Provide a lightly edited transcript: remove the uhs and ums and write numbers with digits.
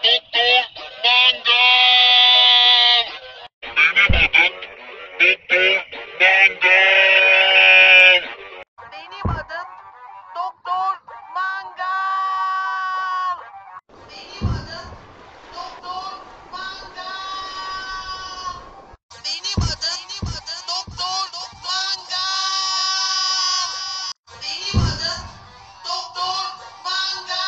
Doktor Mangal. Benim adım Doktor Mangal. Benim adım Doktor Mangal. Benim adım Doktor Mangal. Benim adım Doktor Mangal. Benim adım Doktor Mangal.